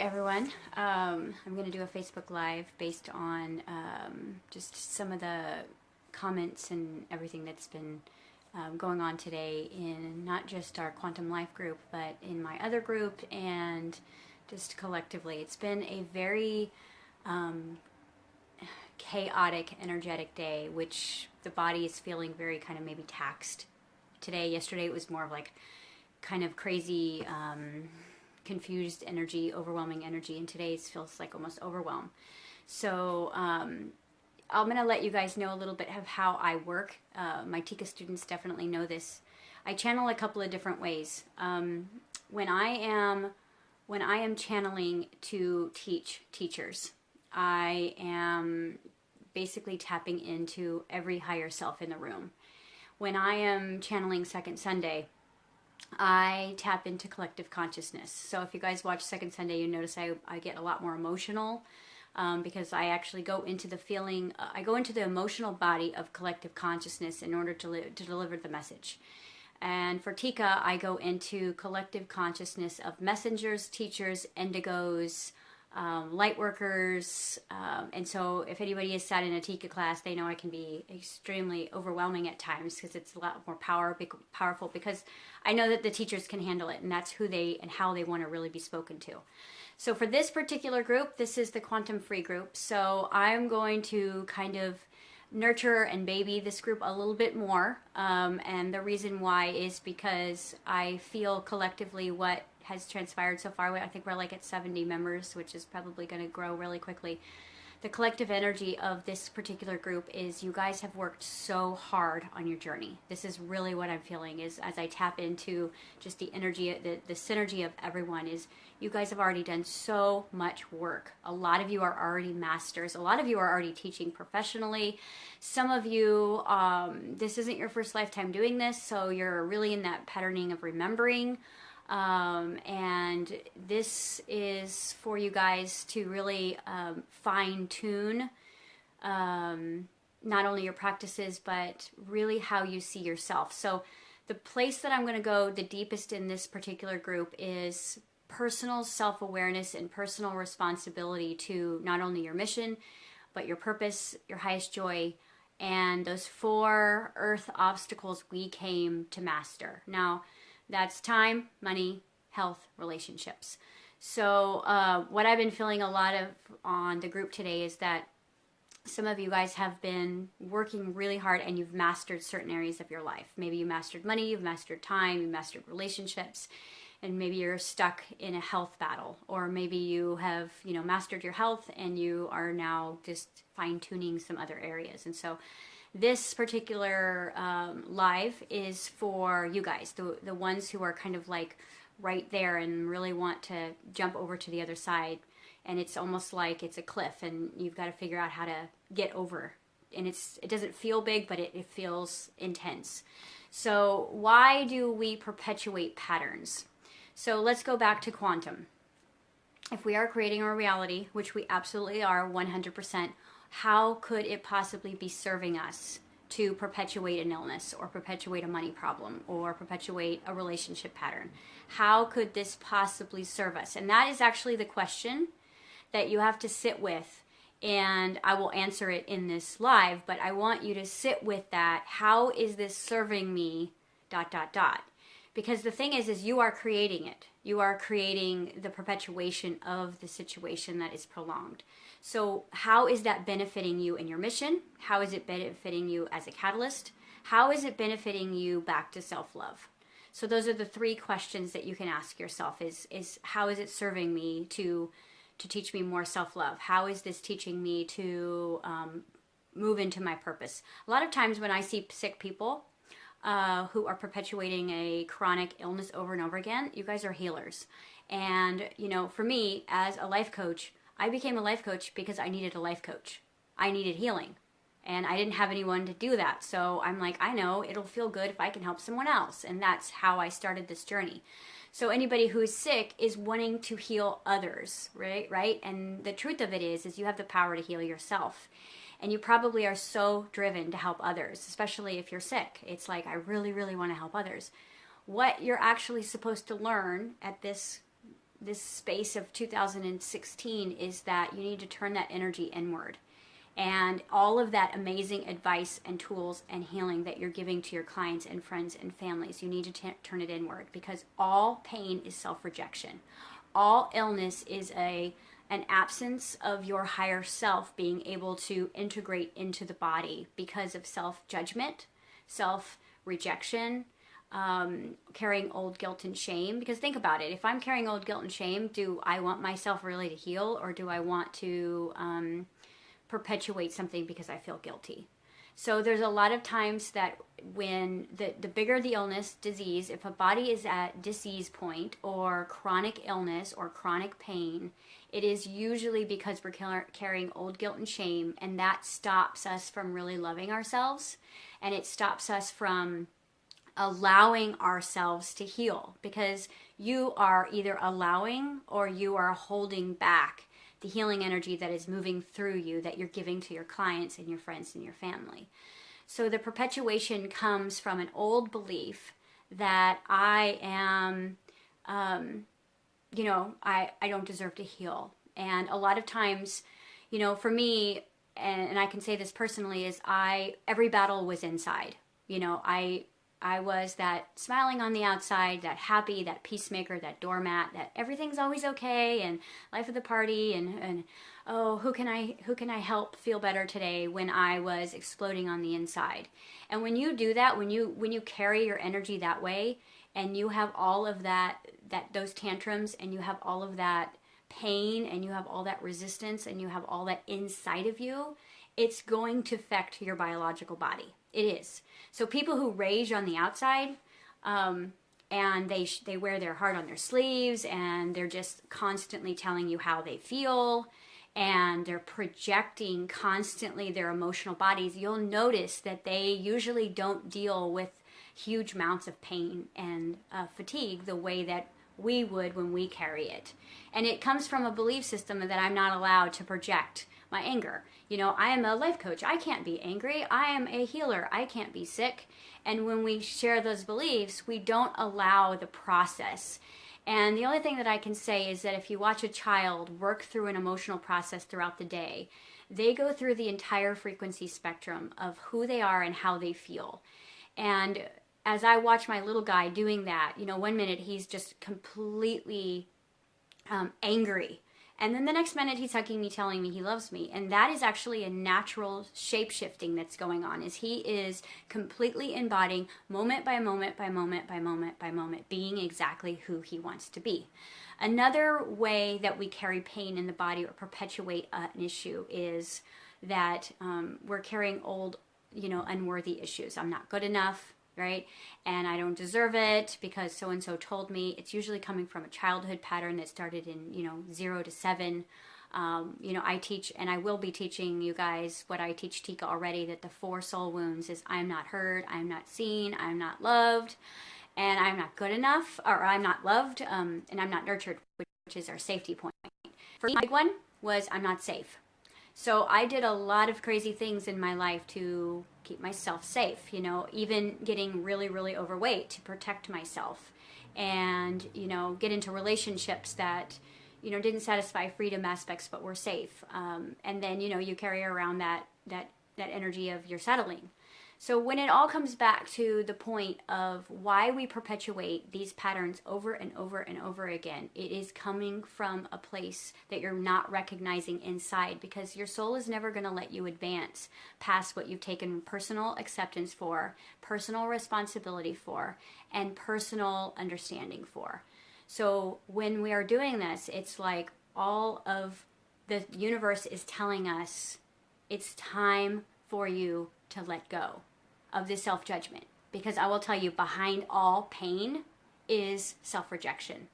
everyone. I'm going to do a Facebook Live based on just some of the comments and everything that's been going on today in not just our Quantum Life group, but in my other group and just collectively. It's been a very chaotic, energetic day, which the body is feeling very kind of maybe taxed today. Yesterday it was more of like kind of crazy, confused energy, overwhelming energy, and today it feels like almost overwhelm. So I'm going to let you guys know a little bit of how I work. My TICA students definitely know this. I channel a couple of different ways. When I am channeling to teach teachers, I am basically tapping into every higher self in the room. When I am channeling Second Sunday, I tap into collective consciousness. So if you guys watch Second Sunday, you notice I get a lot more emotional because I actually go into the feeling, I go into the emotional body of collective consciousness in order to deliver the message. And for TICA, I go into collective consciousness of messengers, teachers, indigos, light workers, and so if anybody has sat in a TICA class, they know I can be extremely overwhelming at times because it's a lot more powerful because I know that the teachers can handle it, and that's who they and how they want to really be spoken to. So for this particular group, this is the Quantum Free group, so I'm going to kind of nurture and baby this group a little bit more, and the reason why is because I feel collectively what has transpired so far. I think we're like at 70 members, which is probably going to grow really quickly. The collective energy of this particular group is you guys have worked so hard on your journey. This is really what I'm feeling is as I tap into just the energy, the synergy of everyone is you guys have already done so much work. A lot of you are already masters. A lot of you are already teaching professionally. Some of you, this isn't your first lifetime doing this, so you're really in that patterning of remembering. And this is for you guys to really fine tune not only your practices but really how you see yourself. So the place that I'm going to go the deepest in this particular group is personal self-awareness and personal responsibility to not only your mission but your purpose, your highest joy, and those 4 earth obstacles we came to master. Now that's time, money, health, relationships. So what I've been feeling a lot of on the group today is that some of you guys have been working really hard and you've mastered certain areas of your life. Maybe you mastered money, you've mastered time, you mastered relationships, and maybe you're stuck in a health battle. Or maybe you have, mastered your health and you are now just fine-tuning some other areas. And so this particular live is for you guys, the ones who are kind of like right there and really want to jump over to the other side. And it's almost like it's a cliff and you've got to figure out how to get over. And it doesn't feel big, but it feels intense. So why do we perpetuate patterns? So let's go back to quantum. If we are creating our reality, which we absolutely are 100%, how could it possibly be serving us to perpetuate an illness or perpetuate a money problem or perpetuate a relationship pattern? How could this possibly serve us? And that is actually the question that you have to sit with, and I will answer it in this live, but I want you to sit with that. How is this serving me, ... Because the thing is you are creating it. You are creating the perpetuation of the situation that is prolonged. So how is that benefiting you in your mission? How is it benefiting you as a catalyst? How is it benefiting you back to self-love? So those are the 3 questions that you can ask yourself is how is it serving me to teach me more self-love? How is this teaching me to move into my purpose? A lot of times when I see sick people, who are perpetuating a chronic illness over and over again, you guys are healers. And, for me, as a life coach, I became a life coach because I needed a life coach. I needed healing. And I didn't have anyone to do that. So I'm like, I know it'll feel good if I can help someone else. And that's how I started this journey. So anybody who is sick is wanting to heal others, right? And the truth of it is you have the power to heal yourself. And you probably are so driven to help others, especially if you're sick. It's like, I really, really want to help others. What you're actually supposed to learn at this this space of 2016 is that you need to turn that energy inward. And all of that amazing advice and tools and healing that you're giving to your clients and friends and families, you need to turn it inward, because all pain is self-rejection. All illness is an absence of your higher self being able to integrate into the body because of self-judgment, self-rejection, carrying old guilt and shame. Because think about it, if I'm carrying old guilt and shame, do I want myself really to heal, or do I want to perpetuate something because I feel guilty? So there's a lot of times that when the bigger the illness, disease, if a body is at disease point or chronic illness or chronic pain, it is usually because we're carrying old guilt and shame, and that stops us from really loving ourselves, and it stops us from allowing ourselves to heal, because you are either allowing or you are holding back the healing energy that is moving through you, that you're giving to your clients and your friends and your family. So the perpetuation comes from an old belief that I am, I don't deserve to heal. And a lot of times, for me, and I can say this personally, is every battle was inside. I was that smiling on the outside, that happy, that peacemaker, that doormat, that everything's always okay and life of the party, and oh, who can I help feel better today, when I was exploding on the inside. And when you do that, when you carry your energy that way, and you have all of those tantrums, and you have all of that pain, and you have all that resistance, and you have all that inside of you, it's going to affect your biological body. It is. So people who rage on the outside, and they wear their heart on their sleeves, and they're just constantly telling you how they feel, and they're projecting constantly their emotional bodies, you'll notice that they usually don't deal with huge amounts of pain and fatigue the way that we would when we carry it. And it comes from a belief system that I'm not allowed to project my anger. I am a life coach. I can't be angry. I am a healer. I can't be sick. And when we share those beliefs, we don't allow the process. And the only thing that I can say is that if you watch a child work through an emotional process throughout the day, they go through the entire frequency spectrum of who they are and how they feel. And as I watch my little guy doing that, 1 minute he's just completely angry. And then the next minute he's hugging me, telling me he loves me. And that is actually a natural shape-shifting that's going on, is he is completely embodying moment by moment by moment by moment by moment, being exactly who he wants to be. Another way that we carry pain in the body or perpetuate an issue is that we're carrying old, unworthy issues. I'm not good enough, right? And I don't deserve it because so-and-so told me. It's usually coming from a childhood pattern that started in, 0 to 7. I teach, and I will be teaching you guys what I teach TICA already, that the 4 soul wounds is I'm not heard, I'm not seen, I'm not loved, and I'm not good enough, or I'm not loved, and I'm not nurtured, which is our safety point. For me, the big one was I'm not safe. So I did a lot of crazy things in my life to keep myself safe, even getting really, really overweight to protect myself, and, get into relationships that, didn't satisfy freedom aspects but were safe. And then, you carry around that energy of you're settling. So when it all comes back to the point of why we perpetuate these patterns over and over and over again, it is coming from a place that you're not recognizing inside, because your soul is never going to let you advance past what you've taken personal acceptance for, personal responsibility for, and personal understanding for. So when we are doing this, it's like all of the universe is telling us it's time for you to let go of this self-judgment. Because I will tell you, behind all pain is self-rejection.